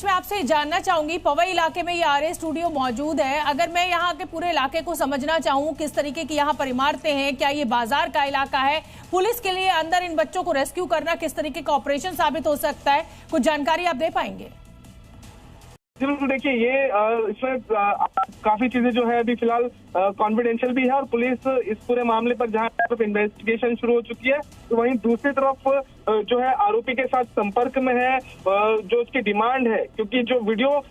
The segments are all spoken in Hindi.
मैं आपसे जानना चाहूंगी, पवई इलाके में ये आरए स्टूडियो मौजूद है। अगर मैं यहाँ के पूरे इलाके को समझना चाहूँ, किस तरीके की यहाँ पर इमारतें हैं, क्या ये बाजार का इलाका है, पुलिस के लिए अंदर इन बच्चों को रेस्क्यू करना किस तरीके का ऑपरेशन साबित हो सकता है, कुछ जानकारी आप दे पाएंगे? बिल्कुल, देखिए ये इसमें काफी चीजें जो है अभी फिलहाल कॉन्फिडेंशियल भी है और पुलिस इस पूरे मामले पर जहां तरफ इन्वेस्टिगेशन शुरू हो चुकी है, तो वहीं दूसरी तरफ जो है आरोपी के साथ संपर्क में है, जो उसकी डिमांड है, क्योंकि जो वीडियो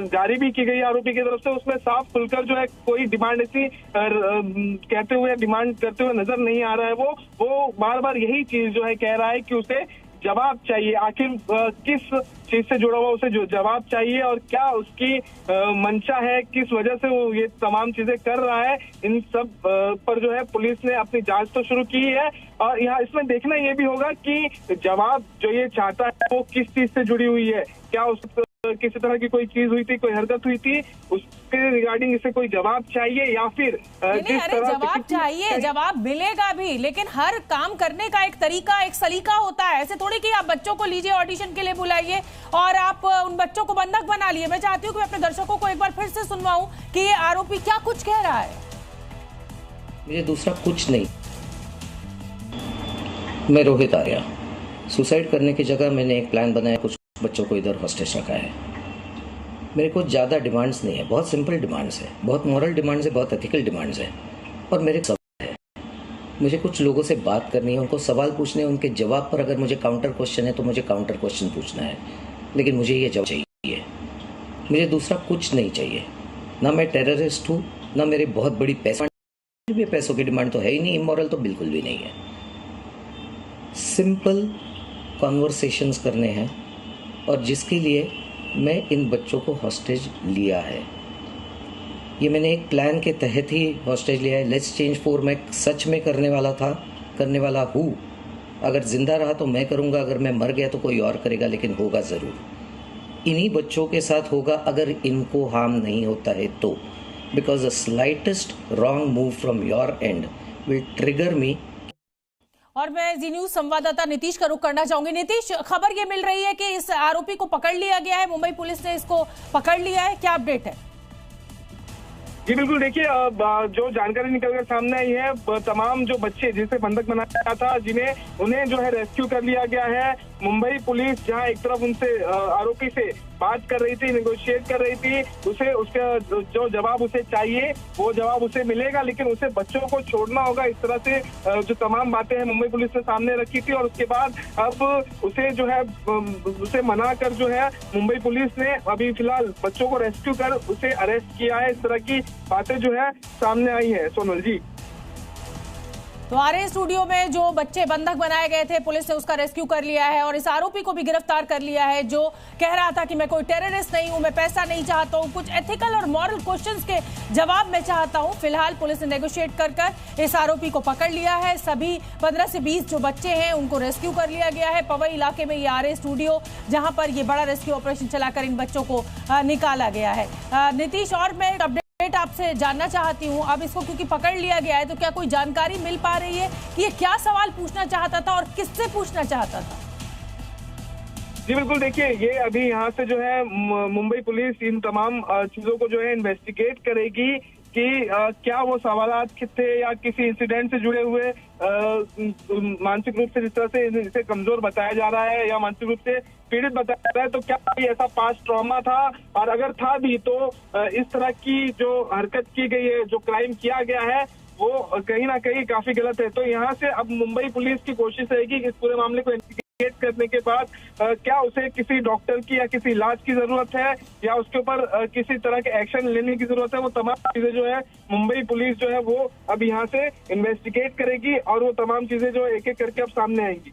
जारी भी की गई आरोपी की तरफ से उसमें साफ खुलकर जो है कोई डिमांड ऐसी कहते हुए डिमांड करते हुए नजर नहीं आ रहा है। वो बार बार यही चीज जो है कह रहा है कि उसे जवाब चाहिए, आखिर किस चीज से जुड़ा हुआ उसे जो जवाब चाहिए और क्या उसकी मंशा है, किस वजह से वो ये तमाम चीजें कर रहा है। इन सब पर जो है पुलिस ने अपनी जांच तो शुरू की है और यहाँ इसमें देखना ये भी होगा कि जवाब जो ये चाहता है वो किस चीज से जुड़ी हुई है, क्या उस किसी तरह की कोई चीज हुई थी, कोई हरकत हुई थी, उसके रिगार्डिंग इसे कोई जवाब चाहिए या फिर जिस तरह जवाब चाहिए, जवाब मिलेगा भी, लेकिन हर काम करने का एक तरीका, एक सलीका होता है। ऐसे थोड़ी कि आप बच्चों को लीजिए ऑडिशन के लिए बुलाइए और आप उन बच्चों को बंधक बना लिए। मैं चाहती हूँ कि मैं अपने दर्शकों को एक बार फिर से सुनवाऊं कि ये आरोपी क्या कुछ कह रहा है। मुझे दूसरा कुछ नहीं, मैं रोहित आर्या। सुसाइड करने की जगह मैंने एक प्लान बनाया, कुछ बच्चों को इधर हॉस्टेज रखा है। मेरे को ज़्यादा डिमांड्स नहीं है, बहुत सिंपल डिमांड्स है, बहुत मॉरल डिमांड्स है, बहुत एथिकल डिमांड्स है। और मेरे सवाल है, मुझे कुछ लोगों से बात करनी है, उनको सवाल पूछने हैं, उनके जवाब पर अगर मुझे काउंटर क्वेश्चन है तो मुझे काउंटर क्वेश्चन पूछना है, लेकिन मुझे ये जवाब चाहिए। मुझे दूसरा कुछ नहीं चाहिए। ना मैं टेररिस्ट हूँ, ना मेरे बहुत बड़ी पैसों की डिमांड तो है ही नहीं, इमोरल तो बिल्कुल भी नहीं है। सिंपल कॉन्वर्सेशंस करने हैं और जिसके लिए मैं इन बच्चों को हॉस्टेज लिया है। ये मैंने एक प्लान के तहत ही हॉस्टेज लिया है। लेट्स चेंज 4 मैं सच में करने वाला हूँ। अगर जिंदा रहा तो मैं करूँगा, अगर मैं मर गया तो कोई और करेगा, लेकिन होगा ज़रूर। इन्हीं बच्चों के साथ होगा अगर इनको हार्म नहीं होता है तो, because the slightest wrong move from your end will trigger me. और मैं जी न्यूज संवाददाता नीतीश का रुख करना चाहूंगी। नीतीश, खबर ये मिल रही है कि इस आरोपी को पकड़ लिया गया है, मुंबई पुलिस ने इसको पकड़ लिया है, क्या अपडेट है? जी बिल्कुल, देखिए जो जानकारी निकल कर सामने आई है, तमाम जो बच्चे जिसे बंधक बनाया गया था उन्हें जो है रेस्क्यू कर लिया गया है। मुंबई पुलिस जहां एक तरफ उनसे आरोपी से बात कर रही थी, नेगोशिएट कर रही थी, उसे उसका जो जवाब उसे चाहिए वो जवाब उसे मिलेगा, लेकिन उसे बच्चों को छोड़ना होगा। इस तरह से जो तमाम बातें हैं मुंबई पुलिस ने सामने रखी थी और उसके बाद अब उसे जो है उसे मना कर जो है मुंबई पुलिस ने अभी फिलहाल बच्चों को रेस्क्यू कर उसे अरेस्ट किया है। इस तरह की बातें जो है सामने आई है। सोनल जी, तो आरए स्टूडियो में जो बच्चे बंधक बनाए गए थे, पुलिस ने उसका रेस्क्यू कर लिया है और इस आरोपी को भी गिरफ्तार कर लिया है, जो कह रहा था कि मैं कोई टेररिस्ट नहीं हूं, मैं पैसा नहीं चाहता हूं, कुछ एथिकल और मॉरल क्वेश्चंस के जवाब मैं चाहता हूं। फिलहाल पुलिस ने नेगोशिएट कर इस आरोपी को पकड़ लिया है। सभी 15 से 20 जो बच्चे हैं उनको रेस्क्यू कर लिया गया है। पवई इलाके में ये आरए स्टूडियो, जहां पर ये बड़ा रेस्क्यू ऑपरेशन चलाकर इन बच्चों को निकाला गया है। नीतीश, और मैं आपसे जानना चाहती हूँ, अब इसको क्योंकि पकड़ लिया गया है तो क्या कोई जानकारी मिल पा रही है कि ये क्या सवाल पूछना चाहता था और किससे पूछना चाहता था? जी बिल्कुल, देखिए ये अभी यहाँ से जो है मुंबई पुलिस इन तमाम चीजों को जो है इन्वेस्टिगेट करेगी कि क्या वो सवालात थे या किसी इंसिडेंट से जुड़े हुए मानसिक रूप से जिस तरह से इसे कमजोर बताया जा रहा है या मानसिक रूप से पीड़ित बताया जा रहा है, तो क्या ऐसा पास्ट ट्रॉमा था, और अगर था भी तो इस तरह की जो हरकत की गई है, जो क्राइम किया गया है, वो कहीं ना कहीं काफी गलत है। तो यहाँ से अब मुंबई पुलिस की कोशिश रहेगी कि इस पूरे मामले को करने के बाद क्या उसे किसी डॉक्टर की या किसी इलाज की जरूरत है या उसके ऊपर किसी तरह के एक्शन लेने की जरूरत है, वो तमाम चीजें जो है मुंबई पुलिस जो है वो अब यहाँ से इन्वेस्टिगेट करेगी और वो तमाम चीजें जो एक एक करके अब सामने आएंगी।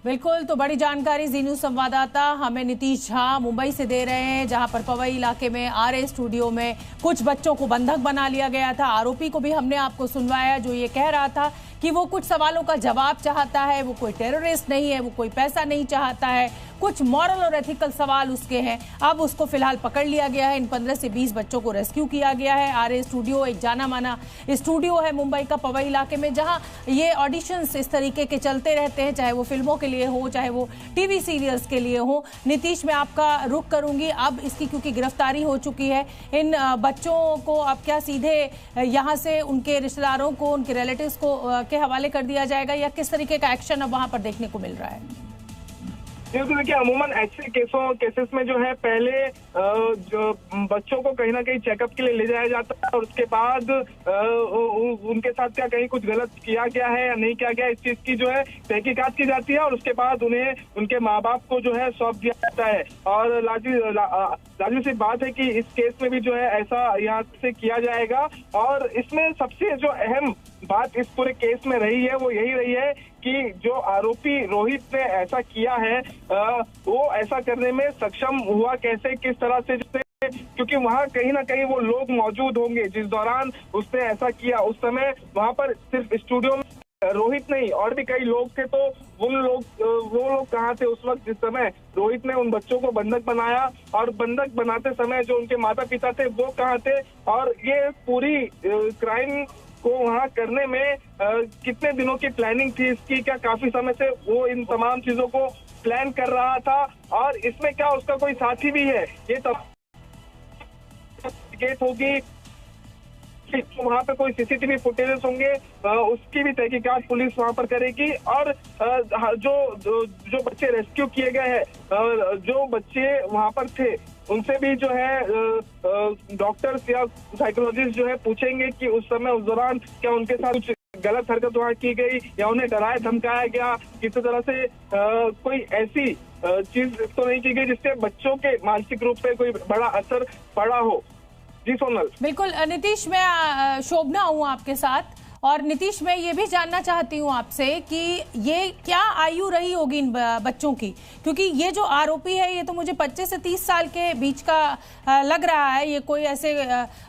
बिल्कुल, तो बड़ी जानकारी जी न्यूज संवाददाता हमें नीतीश झा मुंबई से दे रहे हैं, जहां पर पवई इलाके में आरए स्टूडियो में कुछ बच्चों को बंधक बना लिया गया था। आरोपी को भी हमने आपको सुनवाया, जो ये कह रहा था कि वो कुछ सवालों का जवाब चाहता है, वो कोई टेररिस्ट नहीं है, वो कोई पैसा नहीं चाहता है, कुछ मॉरल और एथिकल सवाल उसके हैं। अब उसको फिलहाल पकड़ लिया गया है। इन 15 से 20 बच्चों को रेस्क्यू किया गया है। आरए स्टूडियो एक जाना माना स्टूडियो है मुंबई का पवई इलाके में, जहां ये ऑडिशंस इस तरीके के चलते रहते हैं, चाहे वो फिल्मों के लिए हो, चाहे वो टीवी सीरियल्स के लिए हो। नीतीश, मैं आपका रुख करूंगी। अब इसकी क्योंकि गिरफ्तारी हो चुकी है, इन बच्चों को अब क्या सीधे यहां से उनके रिश्तेदारों को, उनके रिलेटिव्स को के हवाले कर दिया जाएगा, या किस तरीके का एक्शन अब वहां पर देखने को मिल रहा है? तो देखिए, अमूमन ऐसे केसेस में जो है पहले जो बच्चों को कहीं ना कहीं चेकअप के लिए ले जाया जाता है और उसके बाद उनके साथ क्या कहीं कुछ गलत किया गया है या नहीं किया गया, इस चीज की जो है तहकीकात की जाती है और उसके बाद उन्हें उनके माँ बाप को जो है सौंप दिया जाता है। और लाजमी सी बात है कि इस केस में भी जो है ऐसा यहाँ से किया जाएगा। और इसमें सबसे जो अहम बात इस पूरे केस में रही है वो यही रही है कि जो आरोपी रोहित ने ऐसा किया है वो ऐसा करने में सक्षम हुआ कैसे, किस तरह से, क्योंकि वहाँ कहीं ना कहीं वो लोग मौजूद होंगे जिस दौरान उसने ऐसा किया। उस समय वहाँ पर सिर्फ स्टूडियो में रोहित नहीं और भी कई लोग थे, तो वो लोग कहाँ थे उस वक्त जिस समय रोहित ने उन बच्चों को बंधक बनाया, और बंधक बनाते समय जो उनके माता पिता थे वो कहाँ थे, और ये पूरी क्राइम को वहाँ करने में कितने दिनों की प्लानिंग थी इसकी, क्या काफी समय से वो इन तमाम चीजों को प्लान कर रहा था, और इसमें क्या उसका कोई साथी भी है, ये तब होगी। तो वहाँ पे कोई सीसीटीवी फुटेजेस होंगे, उसकी भी तहकीकात पुलिस वहाँ पर करेगी। और जो बच्चे रेस्क्यू किए गए हैं, जो बच्चे वहाँ पर थे, उनसे भी जो है डॉक्टर्स या साइकोलॉजिस्ट जो है पूछेंगे कि उस समय उस दौरान क्या उनके साथ कुछ गलत हरकत वहाँ की गई या उन्हें डराया धमकाया गया, किसी तरह से कोई ऐसी चीज तो नहीं की गई जिससे बच्चों के मानसिक रूप पे कोई बड़ा असर पड़ा हो। जी सोनल। बिल्कुल नीतीश, मैं शोभना हूँ आपके साथ। और नीतीश, मैं ये भी जानना चाहती हूँ आपसे कि ये क्या आयु रही होगी इन बच्चों की, क्योंकि ये जो आरोपी है ये तो मुझे 25 से 30 साल के बीच का लग रहा है। ये कोई ऐसे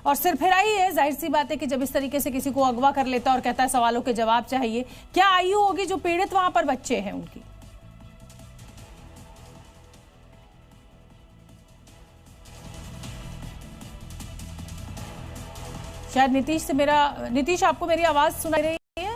और सिरफिरा ही है, जाहिर सी बात है कि जब इस तरीके से किसी को अगवा कर लेता है और कहता है सवालों के जवाब चाहिए। क्या आयु होगी जो पीड़ित वहां पर बच्चे हैं उनकी? शायद नीतीश आपको मेरी आवाज सुनाई रही है?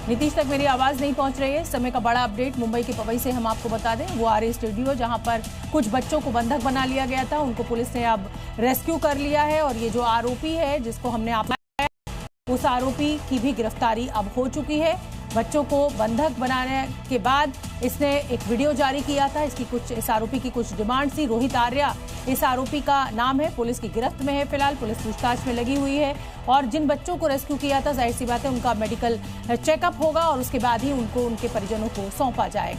नीतीश तक मेरी आवाज नहीं पहुंच रही है। समय का बड़ा अपडेट मुंबई के पवई से हम आपको बता दें, वो आरए स्टूडियो जहां पर कुछ बच्चों को बंधक बना लिया गया था, उनको पुलिस ने अब रेस्क्यू कर लिया है। और ये जो आरोपी है जिसको हमने आपको उस आरोपी की भी गिरफ्तारी अब हो चुकी है। बच्चों को बंधक बनाने के बाद इसने एक वीडियो जारी किया था। इस आरोपी की कुछ डिमांड थी। रोहित आर्या इस आरोपी का नाम है, पुलिस की गिरफ्त में है। फिलहाल पुलिस पूछताछ में लगी हुई है और जिन बच्चों को रेस्क्यू किया था, जाहिर सी बात है उनका मेडिकल चेकअप होगा और उसके बाद ही उनको उनके परिजनों को सौंपा जाएगा।